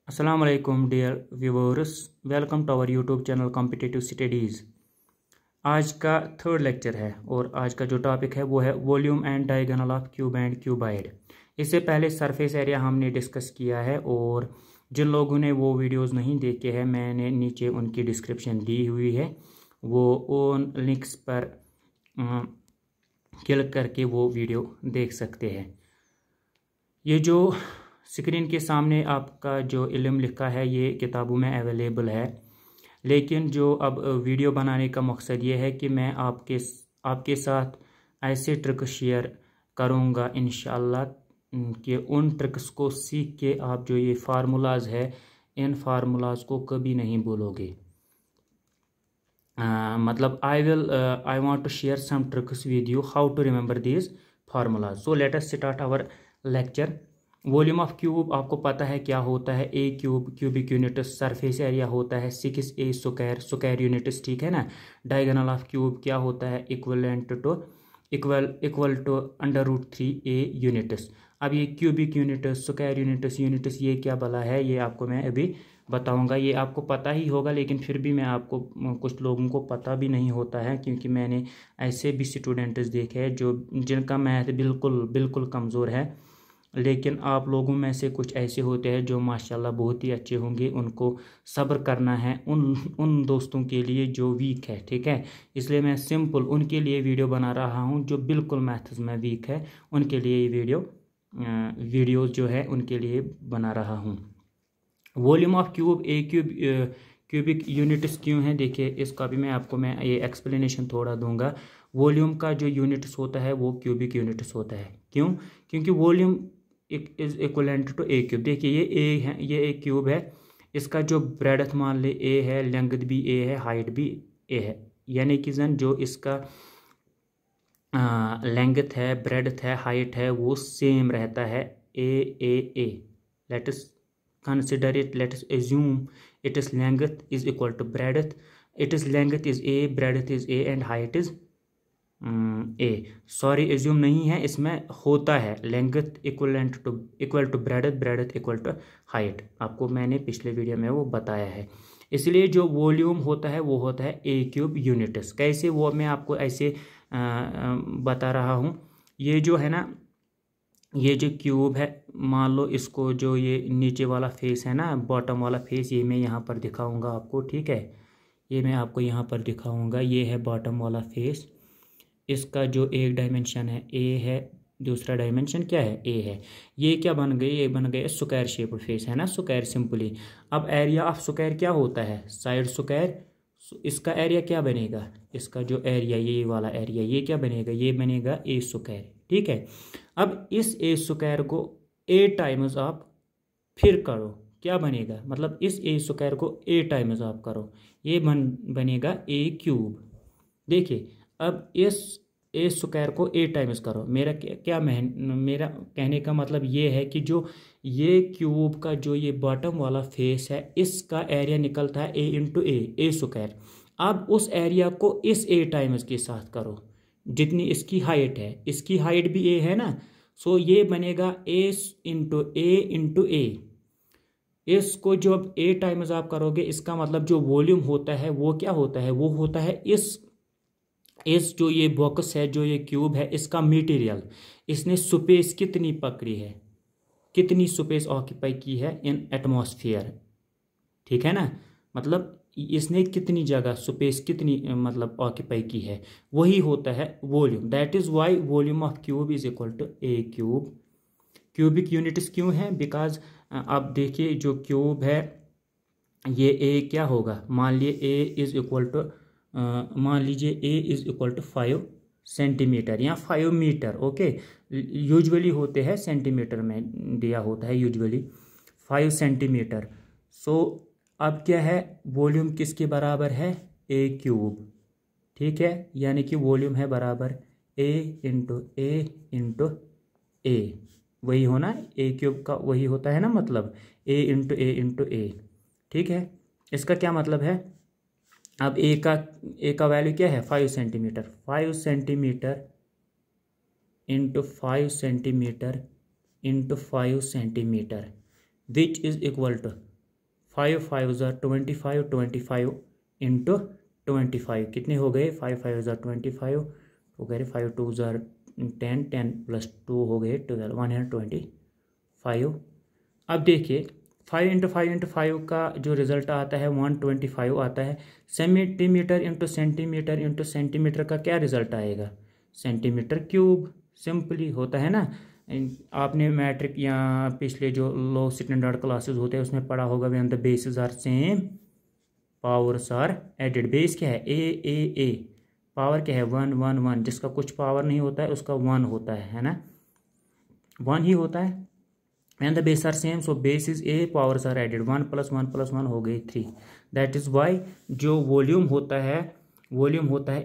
अस्सलाम वालेकुम dear viewers, welcome to our YouTube channel competitive studies. आज का थर्ड लेक्चर है और आज का जो टॉपिक है वो है volume and diagonal of cube and cuboid. इससे पहले सरफेस एरिया हमने डिस्कस किया है और जिन लोगों ने वो वीडियोस नहीं देखे हैं मैंने नीचे उनकी डिस्क्रिप्शन दी हुई है, वो उन लिंक्स पर क्लिक करके वो वीडियो देख सकते हैं। ये जो स्क्रीन के सामने आपका जो इल्म लिखा है ये किताबों में अवेलेबल है, लेकिन जो अब वीडियो बनाने का मकसद ये है कि मैं आपके साथ ऐसे ट्रिक शेयर करूँगा इंशाअल्लाह कि उन ट्रिक्स को सीख के आप जो ये फार्मूलाज है इन फार्मूलाज को कभी नहीं भूलोगे। मतलब I want to share some tricks with you how to remember these formulas. So let us start our lecture. Volume of cube आपको पता है क्या होता है, a cube cubic units. Surface area होता है 6a स्क्वायर यूनिट्स, ठीक है ना। डायगोनल ऑफ क्यूब क्या होता है, इक्वल टू √3a यूनिट्स। अब ये क्यूबिक यूनिट्स, स्क्वायर यूनिट्स ये क्या भला है, ये आपको मैं अभी बताऊंगा। ये आपको पता ही होगा लेकिन फिर भी मैं आपको, कुछ लोगों को पता भी नहीं होता है क्योंकि मैंने ऐसे भी स्टूडेंट्स देखे हैं जिनका मैथ बिल्कुल कमज़ोर है, लेकिन आप लोगों में से कुछ ऐसे होते हैं जो माशाल्लाह बहुत ही अच्छे होंगे। उनको सब्र करना है उन दोस्तों के लिए जो वीक है, ठीक है। इसलिए मैं सिंपल उनके लिए वीडियो बना रहा हूं जो बिल्कुल मैथ्स में वीक है, उनके लिए ये वीडियो जो है उनके लिए बना रहा हूं। Volume of cube, cubic units क्यों है, देखिए इसका भी मैं ये एक्सप्लेनेशन थोड़ा दूंगा। वॉल्यूम का जो यूनिट्स होता है वो क्यूबिक यूनिट्स होता है। क्यों? क्योंकि volume is equivalent to a cube. देखिए ये ए है, ये एक क्यूब है, इसका जो ब्रेडथ मान ले ए है, लेंथ भी ए है, हाइट भी ए है, यानी कि जन जो इसका लेंथ है, ब्रेडथ है, हाइट है वो सेम रहता है, a. Let us consider it, let us assume its length is equal to breadth. Its length is a, breadth is a and height is a. Sorry assume नहीं है, इसमें होता है length equal to breadth equal to height. आपको मैंने पिछले video में वो बताया है। इसलिए जो वॉल्यूम होता है वो होता है ए क्यूब यूनिट्स। कैसे, वो मैं आपको ऐसे बता रहा हूँ। ये जो है ना, ये जो क्यूब है, मान लो इसको जो ये नीचे वाला फेस है ना, बॉटम वाला फेस, ये मैं यहाँ पर दिखाऊंगा आपको, ठीक है। ये मैं आपको यहाँ पर दिखाऊंगा, ये है बॉटम वाला फेस। इसका जो एक डायमेंशन है ए है, दूसरा डायमेंशन क्या है, ए है। ये क्या बन गई, ये बन गए स्क्वायर शेप फेस, है ना, स्क्वायर सिंपली। अब एरिया ऑफ स्क्वायर क्या होता है, साइड स्क्वायर। इसका एरिया क्या बनेगा, इसका जो एरिया, ये वाला एरिया, ये क्या बनेगा, ये बनेगा ए स्क्वायर, ठीक है। अब इस ए स्क्वायर को ए टाइम्स आप फिर करो, क्या बनेगा, मतलब इस ए स्क्वायर को ए टाइम्स आप करो, ये बनेगा ए क्यूब। देखिए अब इस ए स्क्वायर को ए टाइम्स करो, मेरा मेरा कहने का मतलब ये है कि जो ये क्यूब का जो ये बॉटम वाला फेस है, इसका एरिया निकलता है ए स्क्वायर। अब उस एरिया को इस ए टाइम्स के साथ करो, जितनी इसकी हाइट है, इसकी हाइट भी ए है ना, सो ये बनेगा ए इंटू ए। इसको जब ए टाइम्स आप करोगे, इसका मतलब जो वॉल्यूम होता है वो क्या होता है, वो होता है इस जो ये बॉक्स है, जो ये क्यूब है, इसका मटेरियल, इसने स्पेस कितनी पकड़ी है, कितनी स्पेस ऑक्यूपाई की है इन एटमॉस्फेयर, ठीक है ना। मतलब इसने कितनी जगह, स्पेस कितनी मतलब ऑक्यूपाई की है, वही होता है volume. That is why volume of cube is equal to a cube. Cubic units क्यों है, बिकॉज आप देखिए जो क्यूब है ये ए क्या होगा, मान लीजिए ए इज इक्वल टू 5 सेंटीमीटर या 5 मीटर, ओके। यूजुअली होते हैं सेंटीमीटर में दिया होता है, यूजुअली 5 सेंटीमीटर। सो अब क्या है, वॉल्यूम किसके बराबर है, ए क्यूब, ठीक है। यानी कि वॉल्यूम है बराबर ए इंटू ए, वही होना, ए क्यूब का वही होता है ना, मतलब ए इंटू ए, ठीक है। इसका क्या मतलब है, अब ए का वैल्यू क्या है, 5 centimetre, 5 centimetre into 5 centimetre which is equal to 5 5 25, 25 into 25 कितने हो गए, 5 5 25 हो गए, 5 2 10, 10 + 2 हो गए 12, 125। अब देखिए 5 × 5 × 5 का जो रिजल्ट आता है 125 आता है। सेंटीमीटर इंटू सेंटीमीटर का क्या रिजल्ट आएगा, सेंटीमीटर क्यूब, सिंपली होता है ना। आपने मैट्रिक या पिछले जो लो स्टैंडर्ड क्लासेस होते हैं उसमें पढ़ा होगा, when the bases are same powers are added. Base क्या है, ए, पावर क्या है 1 1 1, जिसका कुछ पावर नहीं होता है उसका 1 होता है ना, 1 ही होता है। And the base are same, so base is a, powers are added, 1 + 1 + 1 हो गई 3। दैट इज वाई जो वॉल्यूम होता है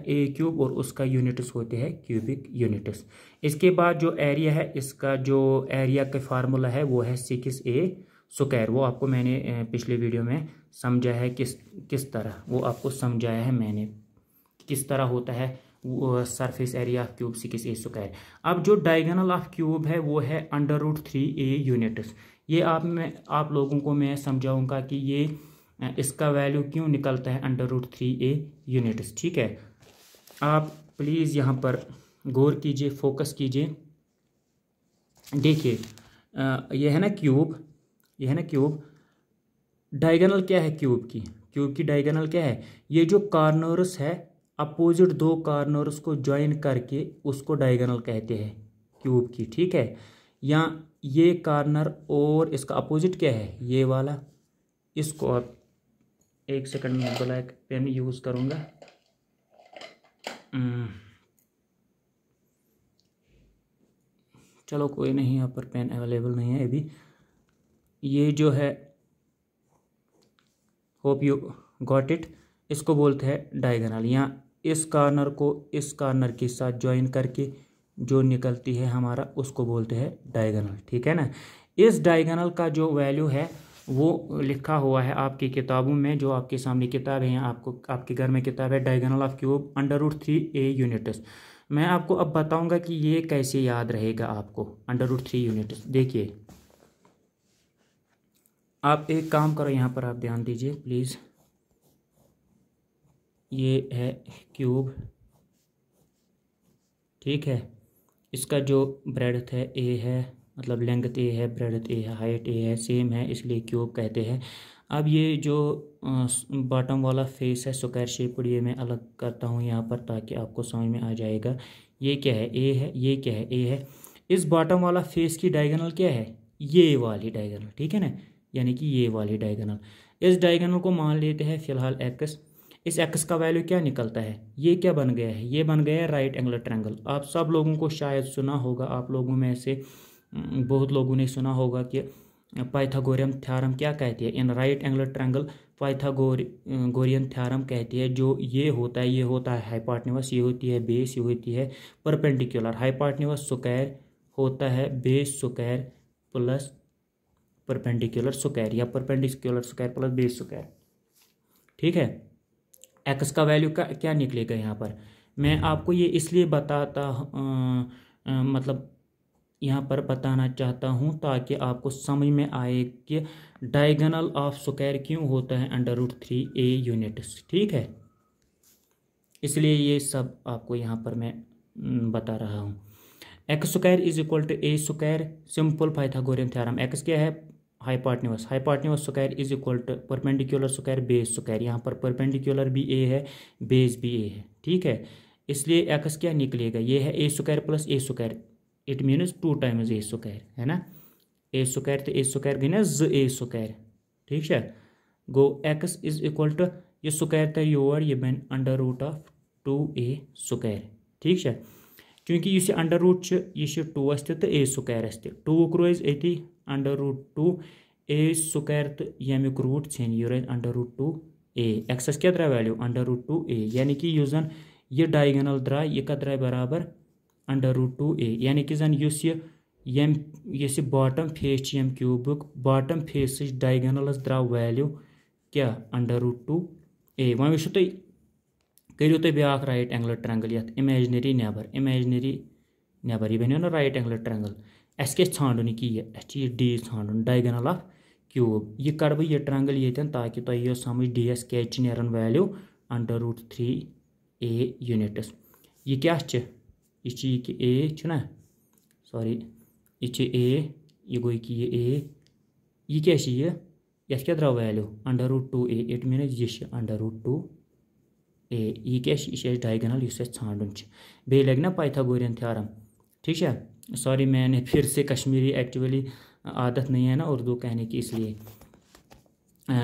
ए क्यूब और उसका यूनिट्स होते हैं क्यूबिक यूनिट्स। इसके बाद जो एरिया है, इसका जो एरिया का फार्मूला है वो है 6a²। वो आपको मैंने पिछले वीडियो में समझा है किस तरह, वो आपको समझाया है मैंने किस तरह होता है surface area of cube 6a²। अब जो डायगोनल ऑफ क्यूब है वो है √3a यूनिट्स। ये आप लोगों को मैं समझाऊंगा कि ये इसका वैल्यू क्यों निकलता है √3a यूनिट्स। ठीक है, आप प्लीज़ यहाँ पर गौर कीजिए, फोकस कीजिए। देखिए ये है ना क्यूब, डायगोनल क्या है क्यूब की डायगोनल क्या है, ये जो कॉर्नर्स है अपोजिट दो कॉर्नर्स को ज्वाइन करके उसको डायगोनल कहते हैं क्यूब की। ठीक है, या ये कॉर्नर और इसका अपोजिट क्या है, ये वाला, इसको आप एक सेकंड में ब्लैक पेन यूज़ करूँगा। चलो कोई नहीं, यहाँ पर पेन अवेलेबल नहीं है अभी। ये जो है, होप यू गॉट इट, इसको बोलते हैं डायगोनल। या इस कॉर्नर को इस कॉर्नर के साथ ज्वाइन करके जो निकलती है हमारा, उसको बोलते हैं डायगोनल। ठीक है ना। इस डायगोनल का जो वैल्यू है वो लिखा हुआ है आपकी किताबों में, जो आपके सामने किताब है, यहाँ आपके घर में किताब है, diagonal of cube √3a units. मैं आपको अब बताऊंगा कि ये कैसे याद रहेगा आपको √3 यूनिट्स। देखिए आप एक काम करो, यहाँ पर आप ध्यान दीजिए प्लीज़। ये है क्यूब, ठीक है, इसका जो ब्रेडथ है ए है, मतलब लेंथ ए है, ब्रेडथ ए है, हाइट ए है, सेम है, इसलिए क्यूब कहते हैं। अब ये जो बॉटम वाला फेस है स्क्वायर शेप्ड, ये मैं अलग करता हूँ यहाँ पर ताकि आपको समझ में आ जाएगा। ये क्या है, ए है, ये क्या है, ए है। इस बॉटम वाला फेस की डायगोनल क्या है, ये वाली डायगोनल। ठीक है ना, यानी कि ये वाली डायगोनल। इस डायगोनल को मान लेते हैं फिलहाल एक्स। इस एक्स का वैल्यू क्या निकलता है, ये क्या बन गया है, ये बन गया है राइट एंगल ट्रायंगल। आप सब लोगों को शायद सुना होगा, आप लोगों में से बहुत लोगों ने सुना होगा कि पाइथागोरियन थ्योरम क्या कहती है। In right angle triangle Pythagorean theorem कहती है, जो ये होता है हाइपोटेन्यूज, ये होती है बेस, ये होती है परपेंडिकुलर। हाइपोटेन्यूज स्क्वायर होता है base square plus perpendicular square, या perpendicular square plus base square. ठीक है, एक्स का वैल्यू का क्या निकलेगा यहाँ पर, मैं आपको ये इसलिए बताता मतलब यहाँ पर बताना चाहता हूँ ताकि आपको समझ में आए कि डायगोनल ऑफ स्क्वायर क्यों होता है √3a यूनिट्स। ठीक है, इसलिए ये सब आपको यहाँ पर मैं बता रहा हूँ। x² = a², simple Pythagorean theorem. x क्या है, hypotenuse square = perpendicular square base square. यहाँ पर परपेंडिकुलर भी a है, बेस भी a है। ठीक है, इसलिए x क्या निकलेगा, ये है a² + a², it means 2 times a², है ना। a² तो a² गई ना a²। ठीक है, गो x = ये स्क्वायर था योर, ये बन √2a²। ठीक है, क्योंकि यह अंडर रूट यह 2 तो a² 2 रोज अति √2a² तो यमुक रूट छन यह रोज √2a। एक्सस क्या द्राय वैल्यू √2a, यानी कि युस जन यह डायगोनल द्राय यह क्या द्राय बराबर √2a, यानी कि जन यह बॉटम फेस यम क्यूबुक बॉटम फेस डायगोनलस द्राव वैल्यू क्या √2a। वह वो तुम करो तुम ब्या राइट एंगल ट्रायंगल ये इमेजनरी नेबर यह बनो ना राइट एंगल ट्रायंगल। अस क्या छान कि यह डी छान डायगोनल ऑफ क्यूब यह कड़ बह यह ट्रायंगल ये ताकि तुम यह समझ ds क्या नेरन वैल्यू √3a यूनिट्स यह क्या यह a ना सॉरी यह a यह गो कि यह क्या यह क्या द्राव वैल्यू √2a इट मीन्स यह √2a यह क्या डायगोनल इस ांडन बे लग ना पाइथागोरियन थ्योरम ठीक है। सॉरी मैंने फिर से कश्मीरी एक्चुअली आदत नहीं है ना उर्दू कहने की, इसलिए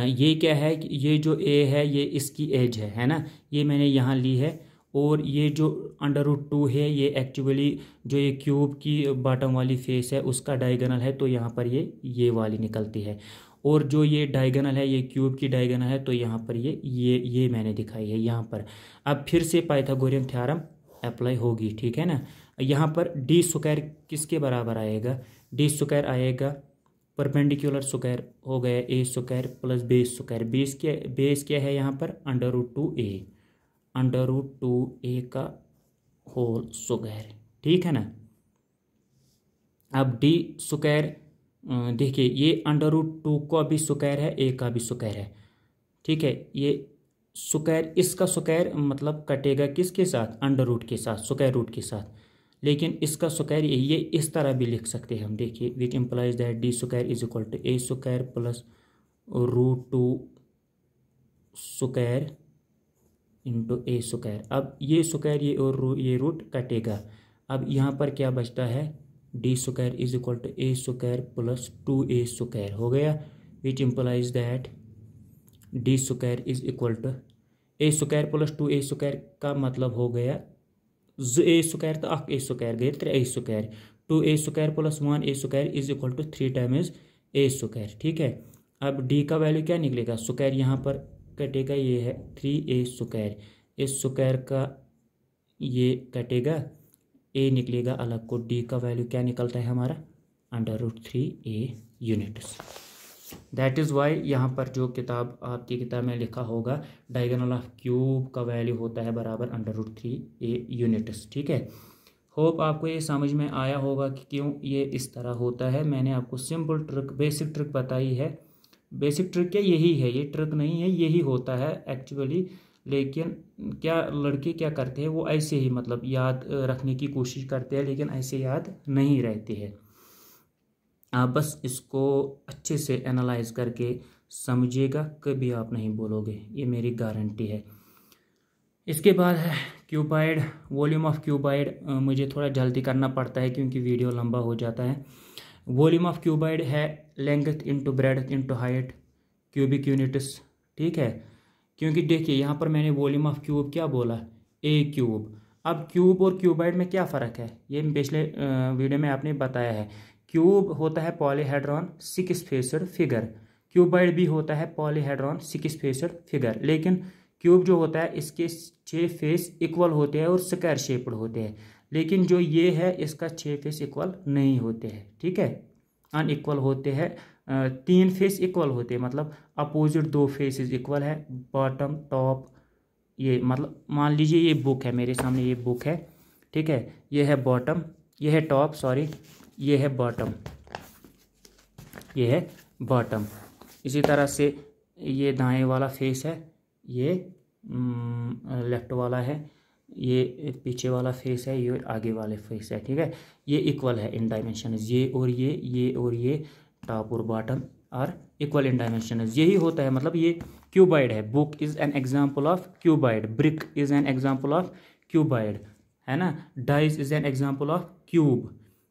ये क्या है कि ये जो a है ये इसकी एज है ना, ये मैंने यहाँ ली है। और ये जो √2 है ये एक्चुअली जो ये क्यूब की बॉटम वाली फेस है उसका डायगोनल है, तो यहाँ पर ये वाली निकलती है। और जो ये डायगोनल है ये क्यूब की डायगोनल है, तो यहाँ पर ये मैंने दिखाई है यहाँ पर। अब फिर से पाइथागोरियन थ्योरम अप्लाई होगी, ठीक है ना। यहाँ पर डी स्क्वायर किसके बराबर आएगा, डी स्क्वायर आएगा परपेंडिकुलर स्क्वायर हो गया a square plus base square. Base क्या है यहाँ पर √2a का होल स्क्वायर, ठीक है ना। अब डी स्क्वायर देखिए ये √2 का भी स्क्वायर है a का भी स्क्वायर है, ठीक है। ये स्क्वायर इसका स्क्वायर मतलब कटेगा किसके साथ, √ के साथ, स्क्वायर रूट के साथ। लेकिन इसका स्क्वायर ये इस तरह भी लिख सकते हैं हम, देखिए which implies that d square is equal to a square plus √2 square into a square. अब ये स्क्वायर ये और ये रूट कटेगा। अब यहाँ पर क्या बचता है, d square is equal to a square plus 2a square हो गया, which implies that d square is equal to a square plus 2a square का मतलब हो गया a स्क्वायर तो a स्क्वायर गए 3a square, 2a square plus 1a square is equal to 3 times a square, ठीक है। अब d का वैल्यू क्या निकलेगा, स्क्वायर यहाँ पर कटेगा, ये है 3a स्क्वायर, इस स्क्वायर का ये कटेगा, a निकलेगा अलग को, d का वैल्यू क्या निकलता है हमारा √3a units. That is why यहाँ पर जो किताब आपकी किताब में लिखा होगा डायगोनल ऑफ क्यूब का वैल्यू होता है बराबर √3a यूनिट्स, ठीक है। होप आपको ये समझ में आया होगा कि क्यों ये इस तरह होता है। मैंने आपको सिंपल ट्रिक बेसिक ट्रिक बताई है। बेसिक ट्रिक क्या यही है, ये ट्रिक नहीं है, यही होता है एक्चुअली। लेकिन क्या लड़के क्या करते हैं, वो ऐसे ही मतलब याद रखने की कोशिश करते हैं, लेकिन ऐसे याद नहीं रहती है। आप बस इसको अच्छे से एनालाइज करके समझिएगा, कभी आप नहीं बोलोगे, ये मेरी गारंटी है। इसके बाद है क्यूबाइड, वॉल्यूम ऑफ क्यूबाइड। मुझे थोड़ा जल्दी करना पड़ता है क्योंकि वीडियो लंबा हो जाता है। वॉल्यूम ऑफ क्यूबाइड है length into breadth into height cubic units, ठीक है। क्योंकि देखिए यहाँ पर मैंने वॉल्यूम ऑफ क्यूब क्या बोला, a क्यूब। अब क्यूब और क्यूबाइड में क्या फ़र्क है, ये पिछले वीडियो में आपने बताया है। क्यूब होता है पॉलीहेड्रॉन 6 फेसड फिगर, क्यूबाइड भी होता है पॉलीहेड्रॉन 6 फेसड फिगर। लेकिन क्यूब जो होता है इसके 6 फेस इक्वल होते हैं और स्क्वायर शेप्ड होते हैं, लेकिन जो ये है इसका 6 फेस इक्वल नहीं होते हैं, ठीक है, अनइक्वल होते हैं। 3 फेस इक्वल होते हैं, मतलब अपोजिट 2 फेसेस इक्वल है, बॉटम टॉप। ये मतलब मान लीजिए ये बुक है, मेरे सामने ये बुक है, ठीक है, ये है बॉटम, ये है टॉप, सॉरी ये है बॉटम, ये है बॉटम। इसी तरह से ये दाएं वाला फेस है, ये लेफ्ट वाला है, ये पीछे वाला फेस है, ये आगे वाले फेस है, ठीक है। ये इक्वल है इन डायमेंशन, ये और ये टॉप और bottom are equal in dimension. यही होता है, मतलब ये क्यूबाइड है। Book is an example of cuboid, brick is an example of cuboid, है ना। Dice is an example of cube,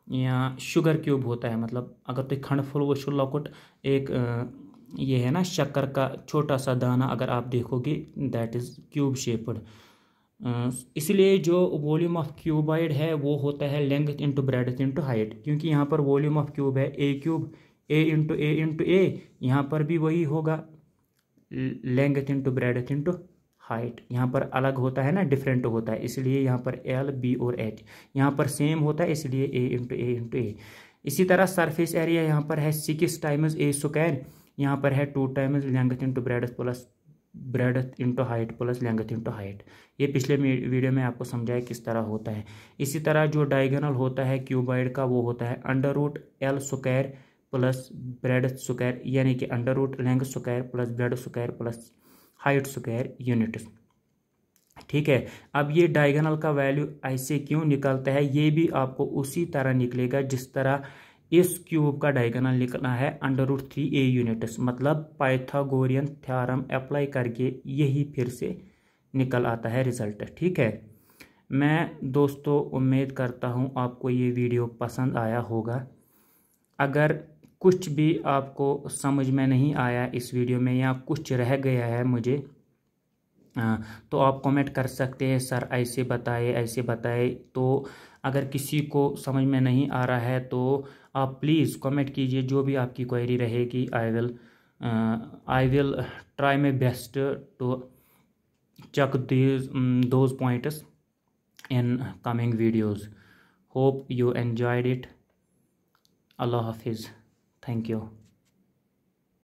या शुगर क्यूब होता है, मतलब अगर तो खंड फुल वो शुल लकुट एक ये है ना शक्कर का छोटा सा दाना, अगर आप देखोगे दैट इज़ क्यूब शेप्ड। इसलिए जो वॉल्यूम ऑफ क्यूबाइड है वो होता है length into breadth into height, क्योंकि यहाँ पर वॉल्यूम ऑफ क्यूब है a cube, a into a, यहाँ पर भी वही होगा length into breadth into height. यहाँ पर अलग होता है ना, डिफरेंट होता है, इसलिए यहाँ पर L B और H, यहाँ पर सेम होता है इसलिए a इंटू a। इसी तरह सरफेस एरिया यहाँ पर है 6 टाइम्स a स्क्वायर, यहाँ पर है 2 times length into breadth plus breadth into height plus length into height. ये पिछले वीडियो में आपको समझाया किस तरह होता है। इसी तरह जो डायगोनल होता है क्यूबाइड का वो होता है √L square plus breadth square यानी कि under root length square plus breadth square plus height square units. ठीक है, अब ये डायगोनल का वैल्यू ऐसे क्यों निकलता है, ये भी आपको उसी तरह निकलेगा जिस तरह इस क्यूब का डायगोनल निकलना है अंडर रूट 3a यूनिट्स, मतलब पाइथागोरियन थ्योरम अप्लाई करके यही फिर से निकल आता है रिजल्ट। ठीक है, मैं दोस्तों उम्मीद करता हूँ आपको ये वीडियो पसंद आया होगा। अगर कुछ भी आपको समझ में नहीं आया इस वीडियो में या कुछ रह गया है मुझे तो आप कमेंट कर सकते हैं, सर ऐसे बताए। तो अगर किसी को समझ में नहीं आ रहा है तो आप प्लीज़ कमेंट कीजिए, जो भी आपकी क्वेरी रहेगी I will try my best to check those points in coming videos. Hope you enjoyed it. Allah Hafiz. Thank you.